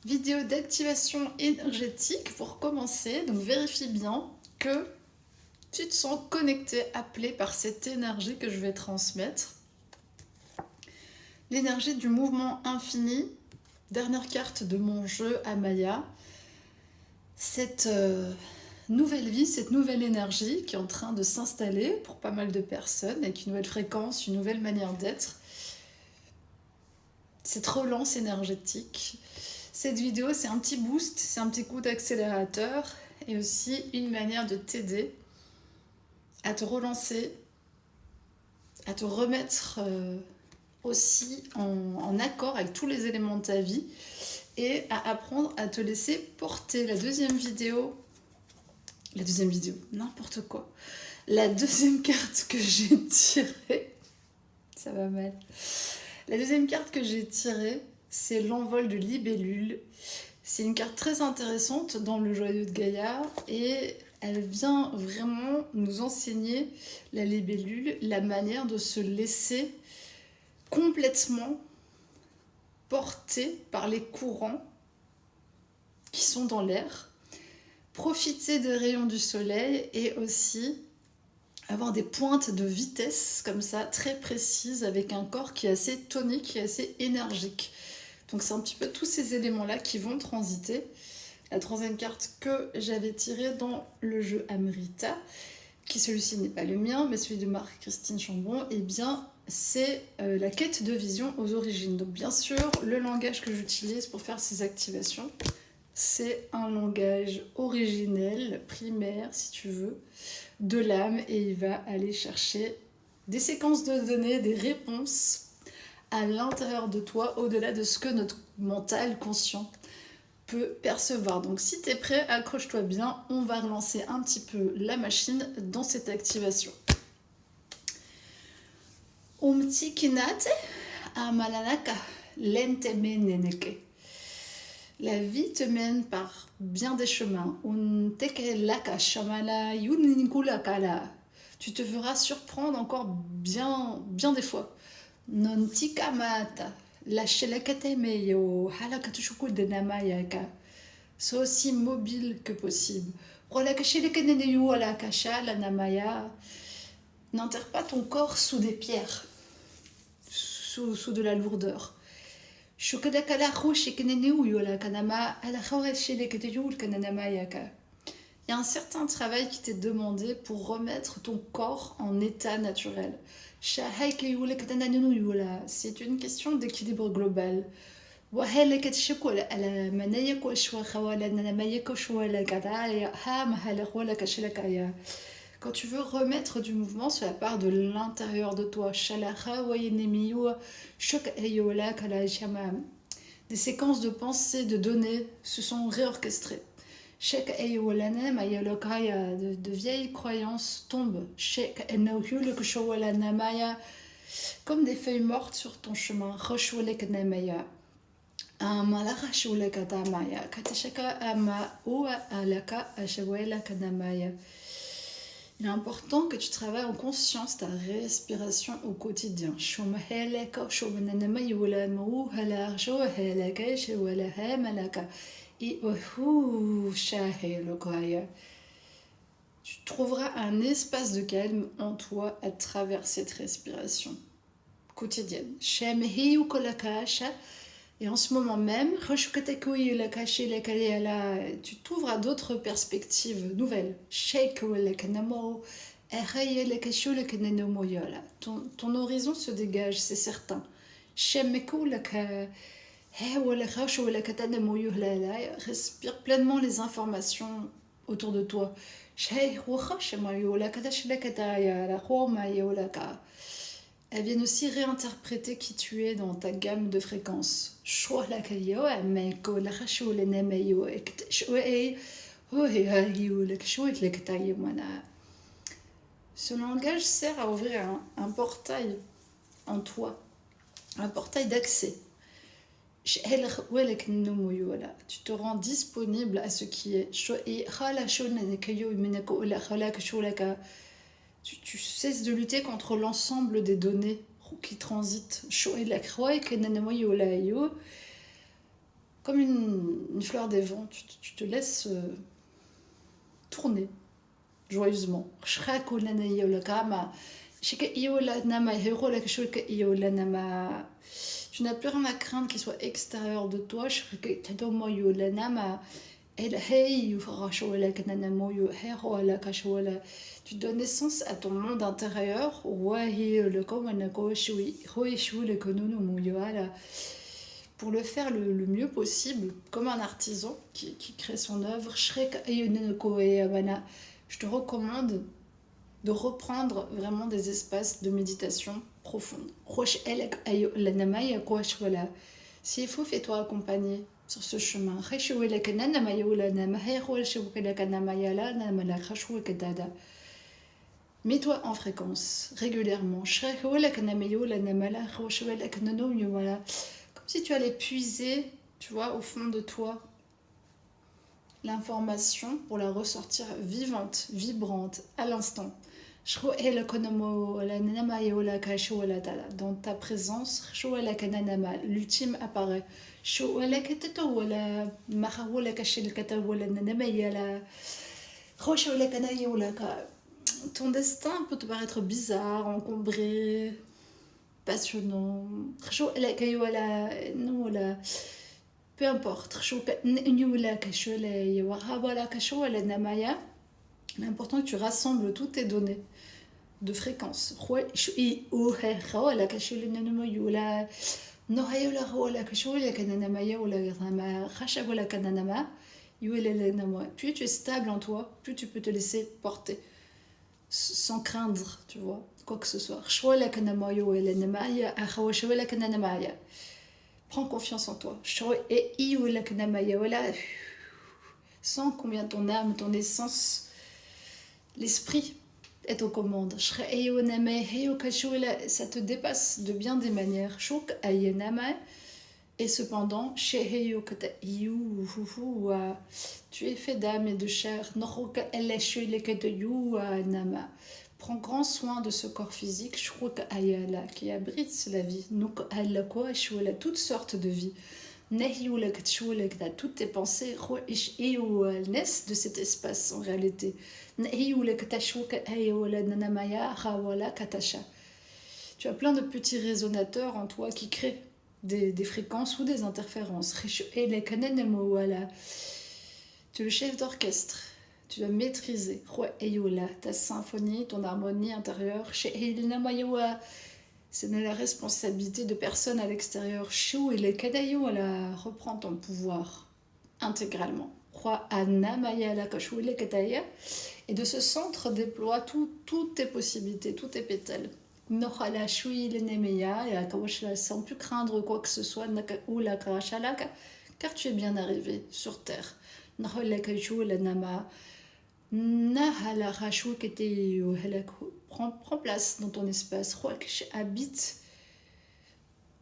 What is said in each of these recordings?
Vidéo d'activation énergétique pour commencer. Donc vérifie bien que tu te sens connecté, appelé par cette énergie que je vais transmettre. L'énergie du mouvement infini, dernière carte de mon jeu Amaya. Cette nouvelle vie, cette nouvelle énergie qui est en train de s'installer pour pas mal de personnes, avec une nouvelle fréquence, une nouvelle manière d'être. Cette relance énergétique. Cette vidéo, c'est un petit boost, c'est un petit coup d'accélérateur et aussi une manière de t'aider à te relancer, à te remettre aussi en accord avec tous les éléments de ta vie et à apprendre à te laisser porter. La deuxième vidéo, n'importe quoi. La deuxième carte que j'ai tirée, ça va mal. La deuxième carte que j'ai tirée, c'est l'envol de Libellule. C'est une carte très intéressante dans le joyau de Gaïa et elle vient vraiment nous enseigner, la libellule, la manière de se laisser complètement porter par les courants qui sont dans l'air, profiter des rayons du soleil et aussi avoir des pointes de vitesse comme ça, très précises, avec un corps qui est assez tonique, qui est assez énergique. Donc c'est un petit peu tous ces éléments-là qui vont transiter. La troisième carte que j'avais tirée dans le jeu Amrita, qui celui-ci n'est pas le mien, mais celui de Marie-Christine Chambon, eh bien c'est la quête de vision aux origines. Donc bien sûr, le langage que j'utilise pour faire ces activations, c'est un langage originel, primaire si tu veux, de l'âme, et il va aller chercher des séquences de données, des réponses à l'intérieur de toi, au-delà de ce que notre mental conscient peut percevoir. Donc si tu es prêt, accroche-toi bien, on va relancer un petit peu la machine dans cette activation. Umtikinate amalanaka lentemeneneke. La vie te mène par bien des chemins. Tu te feras surprendre encore bien des fois. Non tikamata. Sois aussi mobile que possible. N'enterre pas ton corps sous des pierres, sous de la lourdeur. Il y a un certain travail qui t'est demandé pour remettre ton corps en état naturel. C'est une question d'équilibre global. Quand tu veux remettre du mouvement sur la part de l'intérieur de toi, des séquences de pensées, de données se sont réorchestrées. De vieilles croyances tombent. Comme des feuilles mortes sur ton chemin. Il est important que tu travailles en conscience ta respiration au quotidien. Tu trouveras un espace de calme en toi à travers cette respiration quotidienne. Et en ce moment même, tu t'ouvres à d'autres perspectives nouvelles. Ton horizon se dégage, c'est certain. Respire pleinement les informations autour de toi. Elles viennent aussi réinterpréter qui tu es dans ta gamme de fréquences. Ce langage sert à ouvrir un portail en toi, un portail d'accès. Tu te rends disponible à ce qui est. Tu cesses de lutter contre l'ensemble des données qui transitent. Quand comme une fleur des vents, tu te laisses tourner joyeusement. Tu n'as plus rien à craindre qui soit extérieur de toi. Tu donnes naissance à ton monde intérieur. Pour le faire le mieux possible, comme un artisan qui crée son œuvre. Je te recommande de reprendre vraiment des espaces de méditation profonde. S'il faut, fais-toi accompagner sur ce chemin. Mets-toi en fréquence régulièrement. Comme si tu allais puiser, tu vois, au fond de toi, l'information pour la ressortir vivante, vibrante, à l'instant. Dans ta présence, l'ultime apparaît. Ton destin peut te paraître bizarre, encombré, passionnant. Peu importe. L'important est que tu rassembles toutes tes données de fréquence. Plus tu es stable en toi, plus tu peux te laisser porter sans craindre, tu vois, quoi que ce soit. Prends confiance en toi. Sens combien ton âme, ton essence, l'esprit est aux commandes. Ça te dépasse de bien des manières. Et cependant, tu es fait d'âme et de chair. Prends grand soin de ce corps physique qui abrite la vie. Toutes sortes de vie. Toutes tes pensées naissent de cet espace en réalité. Tu as plein de petits résonateurs en toi qui créent des fréquences ou des interférences. Tu es le chef d'orchestre. Tu dois maîtriser ta symphonie, ton harmonie intérieure. Ce n'est la responsabilité de personne à l'extérieur. Reprends ton pouvoir intégralement. Et de ce centre déploie toutes tes possibilités, tous tes pétales. Sans plus craindre quoi que ce soit, car tu es bien arrivé sur terre. Prends place dans ton espace. Habite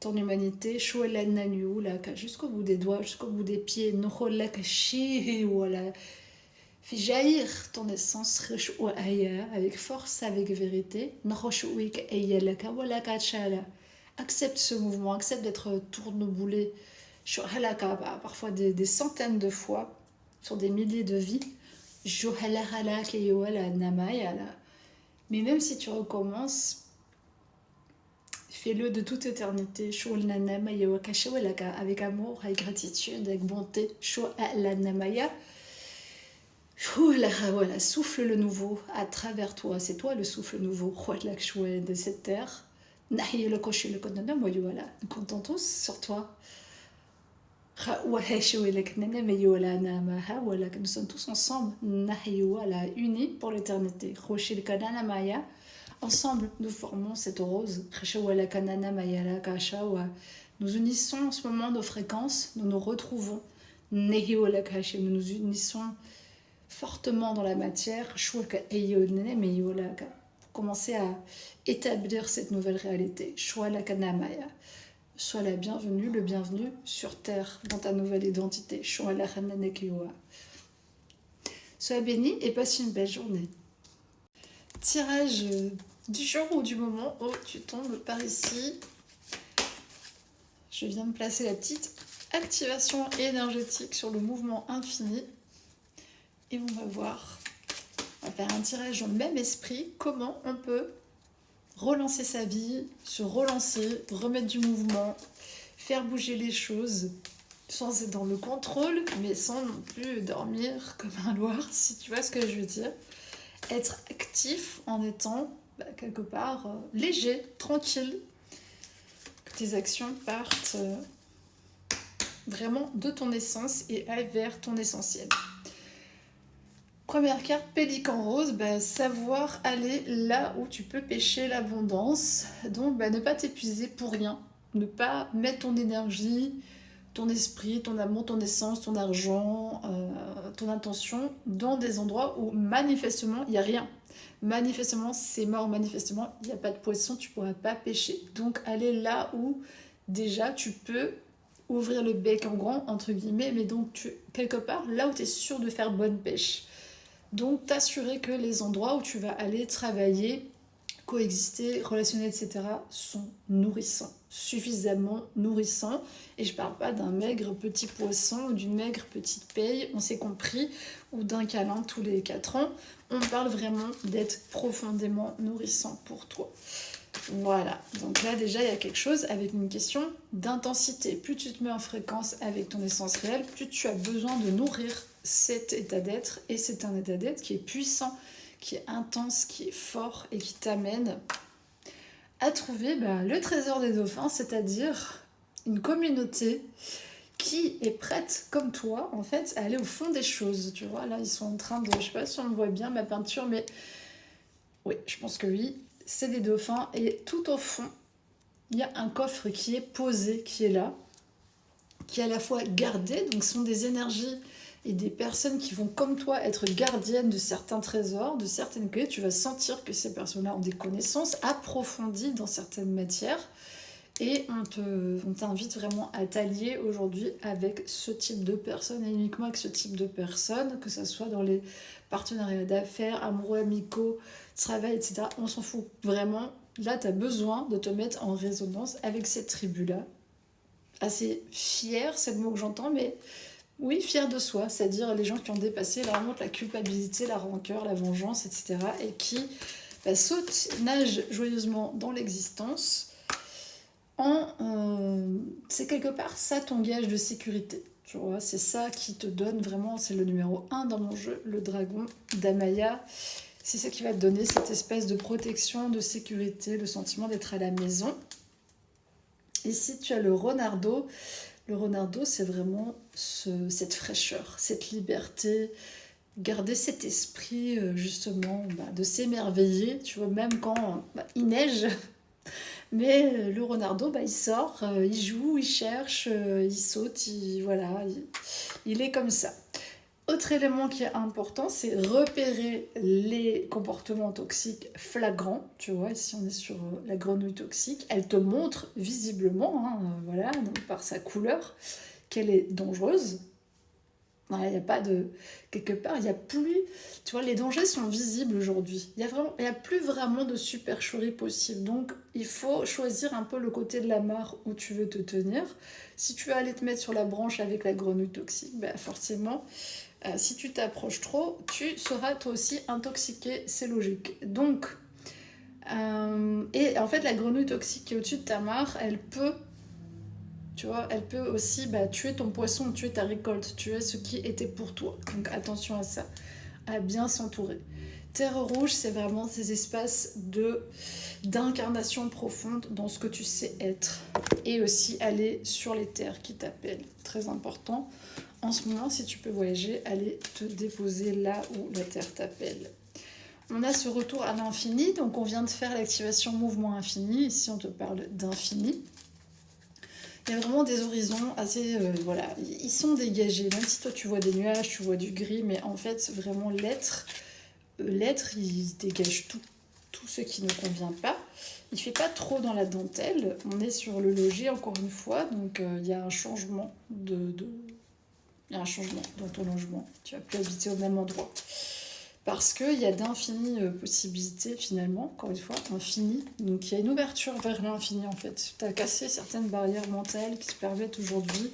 ton humanité jusqu'au bout des doigts, jusqu'au bout des pieds. Fais jaillir ton essence avec force, avec vérité. Accepte ce mouvement, accepte d'être tourneboulé parfois des centaines de fois sur des milliers de vies. Mais même si tu recommences, fais-le de toute éternité. Avec amour, avec gratitude, avec bonté. Souffle le nouveau à travers toi. C'est toi le souffle nouveau de cette terre. Nous comptons tous sur toi. Nous sommes tous ensemble, unis pour l'éternité. Ensemble, nous formons cette rose. Nous unissons en ce moment nos fréquences, nous nous retrouvons. Nous nous unissons fortement dans la matière pour commencer à établir cette nouvelle réalité. Sois la bienvenue, le bienvenu sur Terre dans ta nouvelle identité. Sois béni et passe une belle journée. Tirage du jour ou du moment où tu tombes par ici. Je viens de placer la petite activation énergétique sur le mouvement infini. Et on va voir, on va faire un tirage dans le même esprit, comment on peut relancer sa vie, se relancer, remettre du mouvement, faire bouger les choses, sans être dans le contrôle, mais sans non plus dormir comme un loir, si tu vois ce que je veux dire. Être actif en étant quelque part léger, tranquille, que tes actions partent vraiment de ton essence et aillent vers ton essentiel. Première carte, pélican rose, savoir aller là où tu peux pêcher l'abondance. Donc ne pas t'épuiser pour rien, ne pas mettre ton énergie, ton esprit, ton amour, ton essence, ton argent, ton intention dans des endroits où manifestement il n'y a rien. Manifestement c'est mort, manifestement il n'y a pas de poisson, tu ne pourras pas pêcher. Donc aller là où déjà tu peux ouvrir le bec en grand, entre guillemets, mais donc quelque part là où tu es sûr de faire bonne pêche. Donc t'assurer que les endroits où tu vas aller travailler, coexister, relationner, etc. sont nourrissants, suffisamment nourrissants. Et je parle pas d'un maigre petit poisson ou d'une maigre petite paye, on s'est compris, ou d'un câlin tous les 4 ans. On parle vraiment d'être profondément nourrissant pour toi. Voilà, donc là déjà il y a quelque chose avec une question d'intensité. Plus tu te mets en fréquence avec ton essence réelle, plus tu as besoin de nourrir cet état d'être. Et c'est un état d'être qui est puissant, qui est intense, qui est fort et qui t'amène à trouver le trésor des dauphins, c'est-à-dire une communauté qui est prête, comme toi, en fait, à aller au fond des choses. Tu vois, là, ils sont en train de... Je sais pas si on voit bien ma peinture, mais... Oui, je pense que oui. C'est des dauphins. Et tout au fond, il y a un coffre qui est posé, qui est là, qui est à la fois gardé. Donc, ce sont des énergies et des personnes qui vont, comme toi, être gardiennes de certains trésors, de certaines clés. Tu vas sentir que ces personnes-là ont des connaissances approfondies dans certaines matières. Et on t'invite vraiment à t'allier aujourd'hui avec ce type de personnes, et uniquement avec ce type de personnes, que ce soit dans les partenariats d'affaires, amoureux, amicaux, travail, etc. On s'en fout. Vraiment, là, tu as besoin de te mettre en résonance avec cette tribu-là. Assez fière, c'est le mot que j'entends, mais oui, fière de soi, c'est-à-dire les gens qui ont dépassé la honte, la culpabilité, la rancœur, la vengeance, etc. et qui sautent, nagent joyeusement dans l'existence. C'est quelque part ça ton gage de sécurité, tu vois, c'est ça qui te donne vraiment, c'est le numéro 1 dans mon jeu, le dragon d'Amaya, c'est ça qui va te donner cette espèce de protection, de sécurité, le sentiment d'être à la maison. Ici tu as le renardeau c'est vraiment cette fraîcheur, cette liberté, garder cet esprit justement de s'émerveiller, tu vois, même quand il neige. Mais le renardeau, il sort, il joue, il cherche, il saute, il est comme ça. Autre élément qui est important, c'est repérer les comportements toxiques flagrants. Tu vois, ici on est sur la grenouille toxique. Elle te montre visiblement, donc par sa couleur, qu'elle est dangereuse. Il n'y a pas de... Quelque part, il n'y a plus... Tu vois, les dangers sont visibles aujourd'hui. Il n'y a plus vraiment de supercherie possible. Donc, il faut choisir un peu le côté de la mare où tu veux te tenir. Si tu veux aller te mettre sur la branche avec la grenouille toxique, forcément, si tu t'approches trop, tu seras toi aussi intoxiqué. C'est logique. Donc, et en fait, la grenouille toxique qui est au-dessus de ta mare, elle peut... Tu vois, elle peut aussi tuer ton poisson, tuer ta récolte, tuer ce qui était pour toi. Donc attention à ça, à bien s'entourer. Terre rouge, c'est vraiment ces espaces d'incarnation profonde dans ce que tu sais être. Et aussi aller sur les terres qui t'appellent. Très important. En ce moment, si tu peux voyager, aller te déposer là où la terre t'appelle. On a ce retour à l'infini. Donc on vient de faire l'activation mouvement infini. Ici, on te parle d'infini. Il y a vraiment des horizons assez... ils sont dégagés. Même si toi, tu vois des nuages, tu vois du gris, mais en fait, vraiment, l'être, il dégage tout ce qui ne convient pas. Il ne fait pas trop dans la dentelle. On est sur le logis, encore une fois, donc il y a un changement il y a un changement dans ton logement. Tu ne vas plus habiter au même endroit. Parce qu'il y a d'infinies possibilités, finalement, encore une fois, infinies. Donc il y a une ouverture vers l'infini, en fait. Tu as cassé certaines barrières mentales qui te permettent aujourd'hui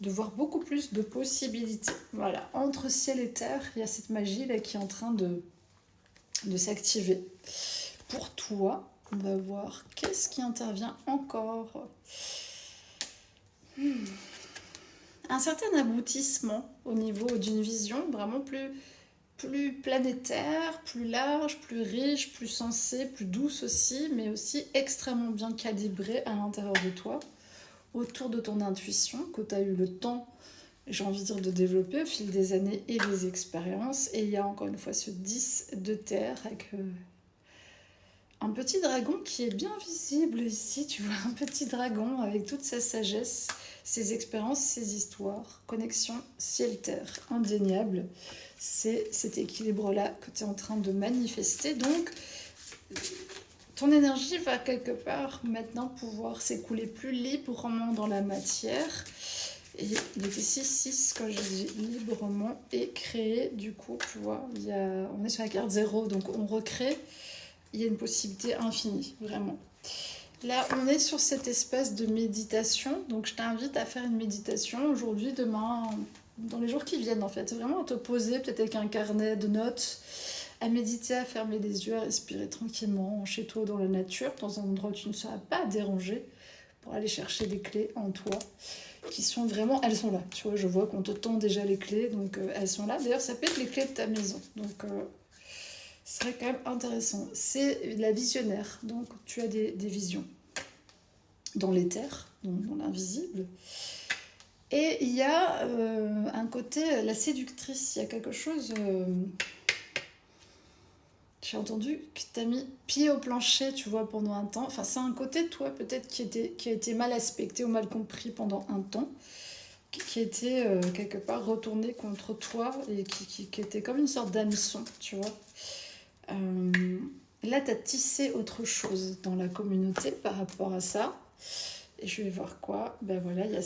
de voir beaucoup plus de possibilités. Voilà, entre ciel et terre, il y a cette magie là qui est en train de s'activer. Pour toi, on va voir qu'est-ce qui intervient encore. Un certain aboutissement au niveau d'une vision vraiment plus planétaire, plus large, plus riche, plus sensée, plus douce aussi, mais aussi extrêmement bien calibrée à l'intérieur de toi, autour de ton intuition, que tu as eu le temps, j'ai envie de dire, de développer au fil des années et des expériences. Et il y a encore une fois ce 10 de terre avec un petit dragon qui est bien visible ici, tu vois, un petit dragon avec toute sa sagesse, ses expériences, ses histoires, connexion ciel-terre, indéniable. C'est cet équilibre-là que tu es en train de manifester. Donc, ton énergie va quelque part maintenant pouvoir s'écouler plus librement dans la matière. Et il était 6-6 quand je dis librement et créer, du coup, tu vois, on est sur la carte 0, donc on recrée. Il y a une possibilité infinie, vraiment. Là, on est sur cette espèce de méditation. Donc, je t'invite à faire une méditation aujourd'hui, demain, dans les jours qui viennent, en fait. Vraiment à te poser, peut-être avec un carnet de notes, à méditer, à fermer les yeux, à respirer tranquillement chez toi, dans la nature, dans un endroit où tu ne seras pas dérangé, pour aller chercher des clés en toi, qui sont vraiment... Elles sont là. Tu vois, je vois qu'on te tend déjà les clés, donc elles sont là. D'ailleurs, ça peut être les clés de ta maison. Donc... ce serait quand même intéressant. C'est la visionnaire, donc tu as des visions dans l'éther, dans l'invisible. Et il y a un côté, la séductrice, il y a quelque chose... j'ai entendu que tu as mis pied au plancher, tu vois, pendant un temps. Enfin, c'est un côté de toi peut-être qui a été mal aspecté ou mal compris pendant un temps, qui a été quelque part retourné contre toi et qui était comme une sorte d'hameçon, tu vois. Là, tu as tissé autre chose dans la communauté par rapport à ça. Et je vais voir quoi. Ben voilà, il y a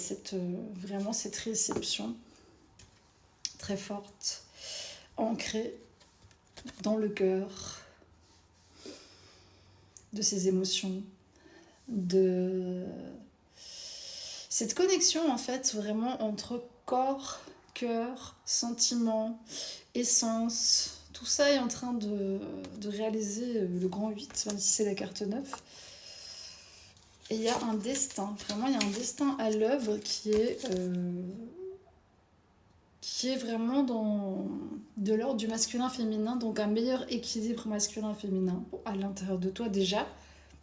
vraiment cette réception très forte, ancrée dans le cœur de ces émotions, de cette connexion en fait vraiment entre corps, cœur, sentiment, essence. Tout ça est en train de réaliser le grand 8, même si c'est la carte 9. Et il y a un destin, vraiment il y a un destin à l'œuvre qui est vraiment de l'ordre du masculin-féminin, donc un meilleur équilibre masculin-féminin à l'intérieur de toi déjà,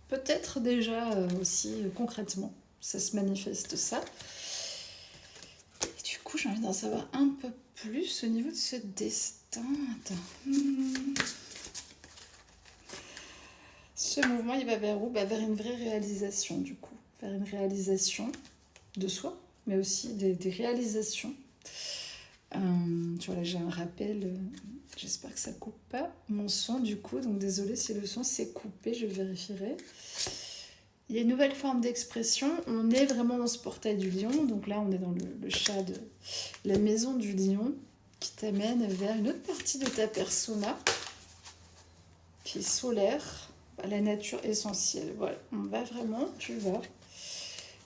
peut-être déjà aussi concrètement, ça se manifeste ça. Et du coup j'ai envie d'en savoir un peu plus au niveau de ce destin. Attends. Ce mouvement, il va vers où? Vers une vraie réalisation, du coup. Vers une réalisation de soi, mais aussi des réalisations. Tu vois, là, j'ai un rappel. J'espère que ça coupe pas mon son, du coup. Donc, désolée si le son s'est coupé, je vérifierai. Il y a une nouvelle forme d'expression. On est vraiment dans ce portail du lion. Donc là, on est dans le chat de la maison du lion qui t'amène vers une autre partie de ta persona qui est solaire. La nature essentielle, voilà, on va vraiment, tu vas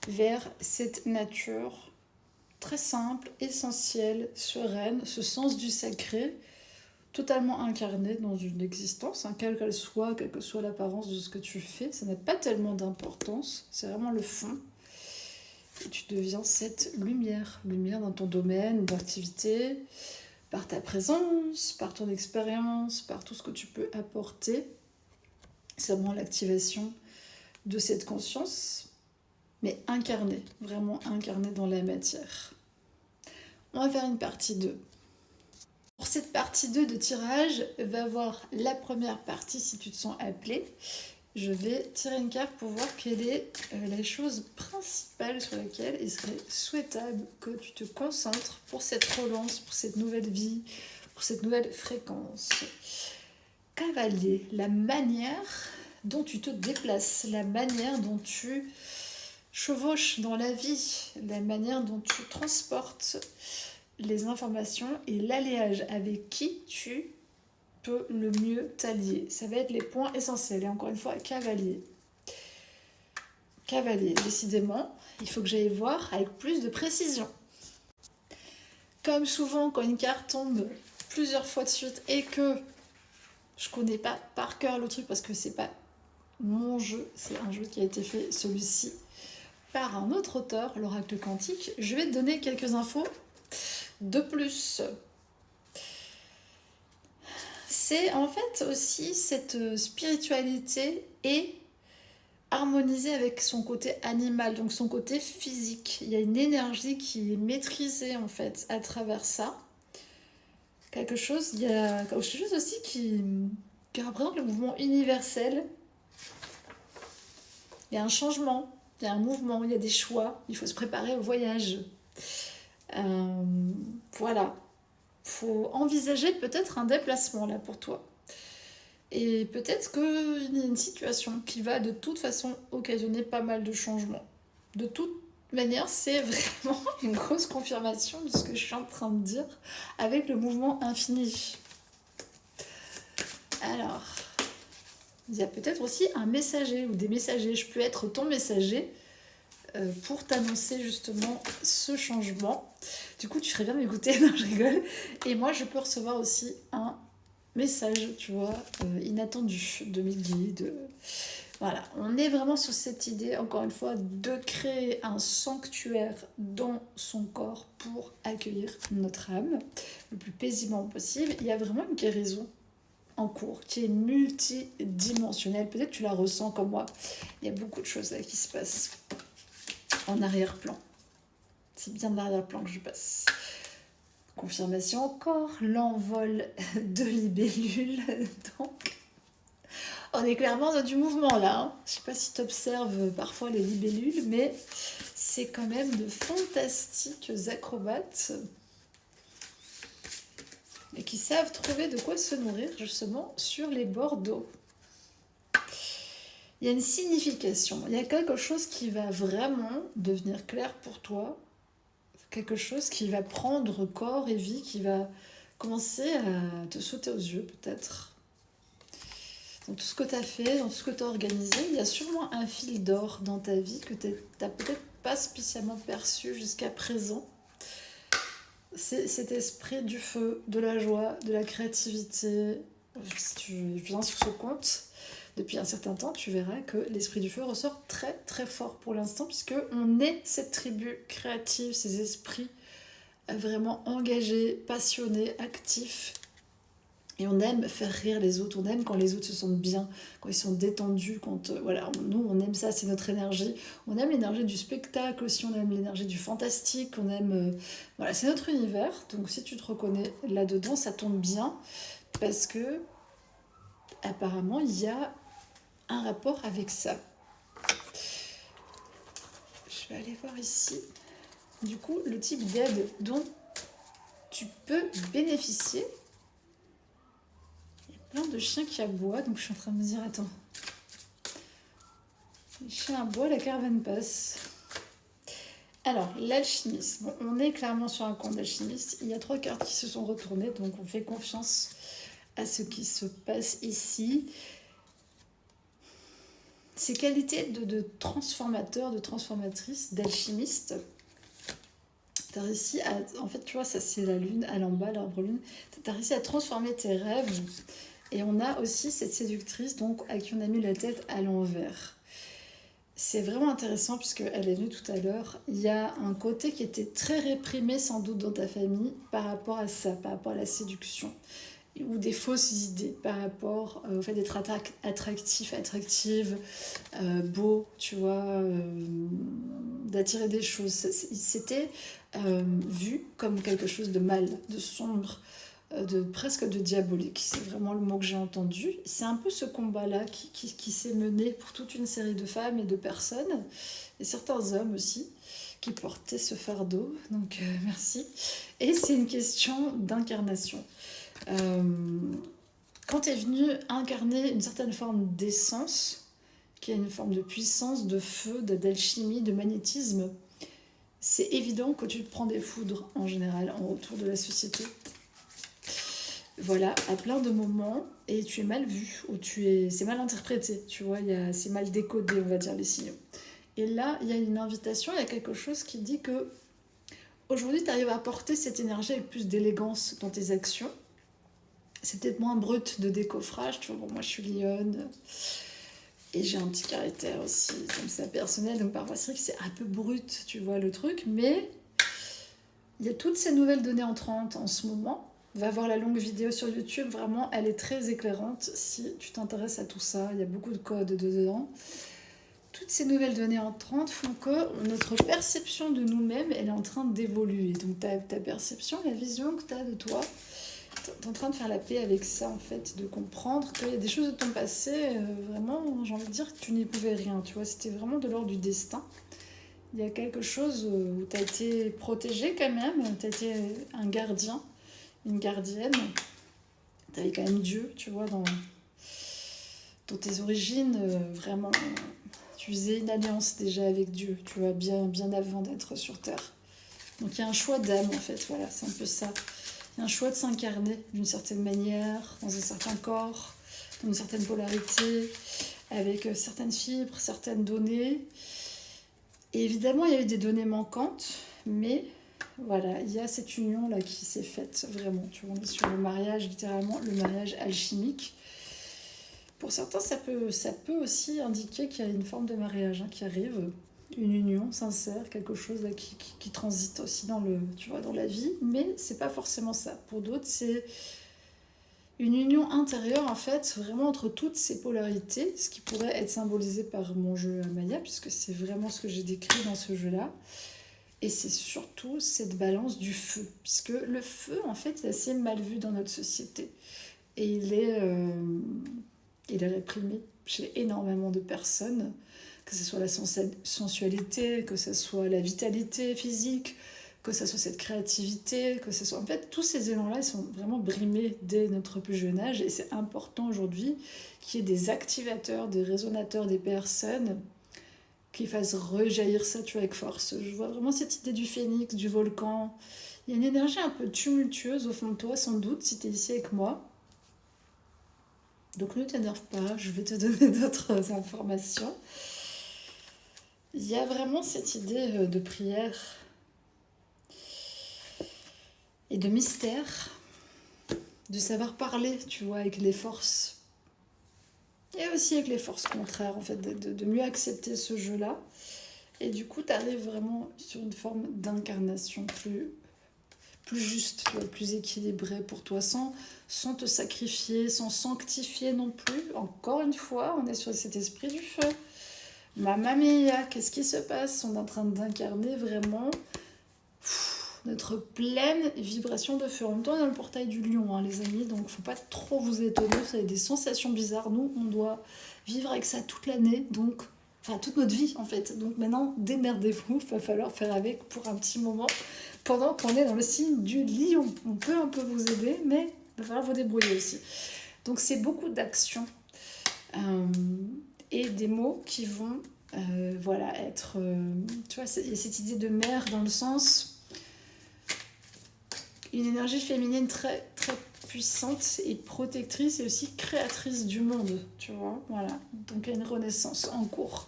vers cette nature très simple, essentielle, sereine, ce sens du sacré, totalement incarné dans une existence, quelle qu'elle soit, quelle que soit l'apparence de ce que tu fais, ça n'a pas tellement d'importance, c'est vraiment le fond. Et tu deviens cette lumière dans ton domaine d'activité, par ta présence, par ton expérience, par tout ce que tu peux apporter. C'est vraiment l'activation de cette conscience, mais incarnée, vraiment incarnée dans la matière. On va faire une partie 2. Pour cette partie 2 de tirage, va voir la première partie si tu te sens appelé. Je vais tirer une carte pour voir quelle est la chose principale sur laquelle il serait souhaitable que tu te concentres pour cette relance, pour cette nouvelle vie, pour cette nouvelle fréquence. Cavalier, la manière dont tu te déplaces, la manière dont tu chevauches dans la vie, la manière dont tu transportes les informations et l'alliage avec qui tu peux le mieux t'allier. Ça va être les points essentiels. Et encore une fois, cavalier. Cavalier, décidément, il faut que j'aille voir avec plus de précision. comme souvent quand une carte tombe plusieurs fois de suite et que je connais pas par cœur le truc parce que c'est pas mon jeu, c'est un jeu qui a été fait, celui-ci, par un autre auteur, l'oracle quantique, je vais te donner quelques infos de plus. C'est en fait aussi cette spiritualité et harmonisée avec son côté animal, donc son côté physique. Il y a une énergie qui est maîtrisée en fait à travers ça. Quelque chose, il y a quelque chose aussi qui représente le mouvement universel. Il y a un changement, il y a un mouvement, il y a des choix, il faut se préparer au voyage. Voilà. Faut envisager peut-être un déplacement là pour toi. Et peut-être qu'il y a une situation qui va de toute façon occasionner pas mal de changements. De toute manière, c'est vraiment une grosse confirmation de ce que je suis en train de dire avec le mouvement infini. Alors, il y a peut-être aussi un messager ou des messagers. Je peux être ton messager pour t'annoncer justement ce changement. Du coup, tu ferais bien m'écouter, non, je rigole. Et moi, je peux recevoir aussi un message, tu vois, inattendu de mes guides. Voilà, on est vraiment sur cette idée, encore une fois, de créer un sanctuaire dans son corps pour accueillir notre âme le plus paisiblement possible. Il y a vraiment une guérison en cours qui est multidimensionnelle. Peut-être tu la ressens comme moi. Il y a beaucoup de choses là qui se passent en arrière-plan. C'est bien de l'arrière-plan que je passe. Confirmation encore, l'envol de libellule. Donc, on est clairement dans du mouvement là. Hein. Je ne sais pas si tu observes parfois les libellules, mais c'est quand même de fantastiques acrobates et qui savent trouver de quoi se nourrir justement sur les bords d'eau. Il y a une signification, il y a quelque chose qui va vraiment devenir clair pour toi, quelque chose qui va prendre corps et vie, qui va commencer à te sauter aux yeux peut-être. Dans tout ce que tu as fait, dans tout ce que tu as organisé, il y a sûrement un fil d'or dans ta vie que tu n'as peut-être pas spécialement perçu jusqu'à présent. C'est cet esprit du feu, de la joie, de la créativité. Si tu viens sur ce compte depuis un certain temps, tu verras que l'esprit du feu ressort très très fort pour l'instant, puisque on est cette tribu créative, ces esprits vraiment engagés, passionnés, actifs. Et on aime faire rire les autres, on aime quand les autres se sentent bien, quand ils sont détendus, quand voilà, nous on aime ça, c'est notre énergie. On aime l'énergie du spectacle aussi, on aime l'énergie du fantastique, on aime voilà, c'est notre univers. Donc si tu te reconnais là-dedans, ça tombe bien parce que apparemment il y a un rapport avec ça. Je vais aller voir ici. Du coup, le type d'aide dont tu peux bénéficier. Plein de chiens qui aboient, donc je suis en train de me dire, attends, les chiens aboient, la caravane passe. Alors, l'alchimiste, bon, on est clairement sur un compte d'alchimiste, il y a 3 cartes qui se sont retournées, donc on fait confiance à ce qui se passe ici. Ces qualités de transformateur, de transformatrice, d'alchimiste, tu as réussi à, en fait tu vois, ça c'est la lune, à l'en bas, l'arbre lune, tu as réussi à transformer tes rêves. Et on a aussi cette séductrice donc, à qui on a mis la tête à l'envers. C'est vraiment intéressant puisqu'elle est venue tout à l'heure. Il y a un côté qui était très réprimé sans doute dans ta famille par rapport à ça, par rapport à la séduction. Ou des fausses idées par rapport au fait d'être attractif, attractive, beau, tu vois, d'attirer des choses. C'était vu comme quelque chose de mal, de sombre, presque de diabolique. C'est vraiment le mot que j'ai entendu. C'est un peu ce combat-là qui s'est mené pour toute une série de femmes et de personnes, et certains hommes aussi, qui portaient ce fardeau. Donc merci. Et c'est une question d'incarnation. Quand tu es venu incarner une certaine forme d'essence, qui a une forme de puissance, de feu, d'alchimie, de magnétisme, c'est évident que tu te prends des foudres en général en retour de la société. Voilà, à plein de moments, et tu es mal vu, ou c'est mal interprété, tu vois, c'est mal décodé, on va dire, les signaux. Et là, il y a une invitation, il y a quelque chose qui dit que aujourd'hui, tu arrives à apporter cette énergie avec plus d'élégance dans tes actions. C'est peut-être moins brut de décoffrage, tu vois. Bon, moi, je suis lionne et j'ai un petit caractère aussi, comme ça, personnel. Donc, parfois, c'est vrai que c'est un peu brut, tu vois, le truc. Mais il y a toutes ces nouvelles données entrantes en ce moment. Va voir la longue vidéo sur YouTube. Vraiment, elle est très éclairante si tu t'intéresses à tout ça. Il y a beaucoup de codes dedans. Toutes ces nouvelles données entrantes font que notre perception de nous-mêmes, elle est en train d'évoluer. Donc, ta perception, la vision que tu as de toi, t'es en train de faire la paix avec ça, en fait, de comprendre qu'il y a des choses de ton passé, vraiment, j'ai envie de dire que tu n'y pouvais rien, tu vois, c'était vraiment de l'ordre du destin. Il y a quelque chose où tu as été protégé quand même, tu as été un gardien, une gardienne, tu avais quand même Dieu, tu vois, dans tes origines, vraiment, tu faisais une alliance déjà avec Dieu, tu vois, bien avant d'être sur Terre. Donc il y a un choix d'âme, en fait, voilà, c'est un peu ça. Il y a un choix de s'incarner d'une certaine manière, dans un certain corps, dans une certaine polarité, avec certaines fibres, certaines données. Et évidemment, il y a eu des données manquantes, mais voilà, il y a cette union-là qui s'est faite vraiment. Tu vois, on est sur le mariage, littéralement, le mariage alchimique. Pour certains, ça peut aussi indiquer qu'il y a une forme de mariage qui arrive, une union sincère, quelque chose là, qui transite aussi dans la vie, mais c'est pas forcément ça. Pour d'autres, c'est une union intérieure, en fait, vraiment entre toutes ces polarités, ce qui pourrait être symbolisé par mon jeu Maya, puisque c'est vraiment ce que j'ai décrit dans ce jeu-là. Et c'est surtout cette balance du feu, puisque le feu, en fait, est assez mal vu dans notre société. Et il est réprimé chez énormément de personnes, que ce soit la sensualité, que ce soit la vitalité physique, que ce soit cette créativité, que ce soit... En fait, tous ces élans-là, ils sont vraiment brimés dès notre plus jeune âge, et c'est important aujourd'hui qu'il y ait des activateurs, des résonateurs, des personnes qui fassent rejaillir ça, tu vois, avec force. Je vois vraiment cette idée du phénix, du volcan. Il y a une énergie un peu tumultueuse au fond de toi, sans doute, si tu es ici avec moi. Donc ne t'énerve pas, je vais te donner d'autres informations. Il y a vraiment cette idée de prière et de mystère, de savoir parler, tu vois, avec les forces. Et aussi avec les forces contraires, en fait, de mieux accepter ce jeu-là. Et du coup, tu arrives vraiment sur une forme d'incarnation plus juste, tu vois, plus équilibrée pour toi, sans te sacrifier, sans sanctifier non plus. Encore une fois, on est sur cet esprit du feu. Mamma mia, qu'est-ce qui se passe? On est en train d'incarner vraiment notre pleine vibration de feu. En même temps, on est dans le portail du lion, les amis, donc faut pas trop vous étonner, vous avez des sensations bizarres. Nous, on doit vivre avec ça toute l'année, donc... Enfin, toute notre vie, en fait. Donc maintenant, démerdez-vous, il va falloir faire avec pour un petit moment, pendant qu'on est dans le signe du lion. On peut un peu vous aider, mais il va falloir vous débrouiller aussi. Donc c'est beaucoup d'actions et des mots qui vont être... tu vois, il y a cette idée de mère dans le sens... Une énergie féminine très, très puissante et protectrice et aussi créatrice du monde, tu vois, voilà. Donc il y a une renaissance en cours.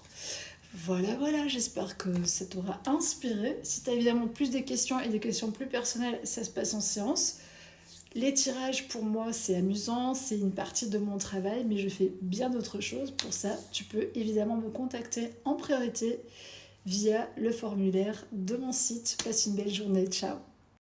Voilà, j'espère que ça t'aura inspiré. Si tu as évidemment plus des questions et des questions plus personnelles, ça se passe en séance. Les tirages, pour moi, c'est amusant, c'est une partie de mon travail, mais je fais bien d'autres choses. Pour ça, tu peux évidemment me contacter en priorité via le formulaire de mon site. Passe une belle journée, ciao.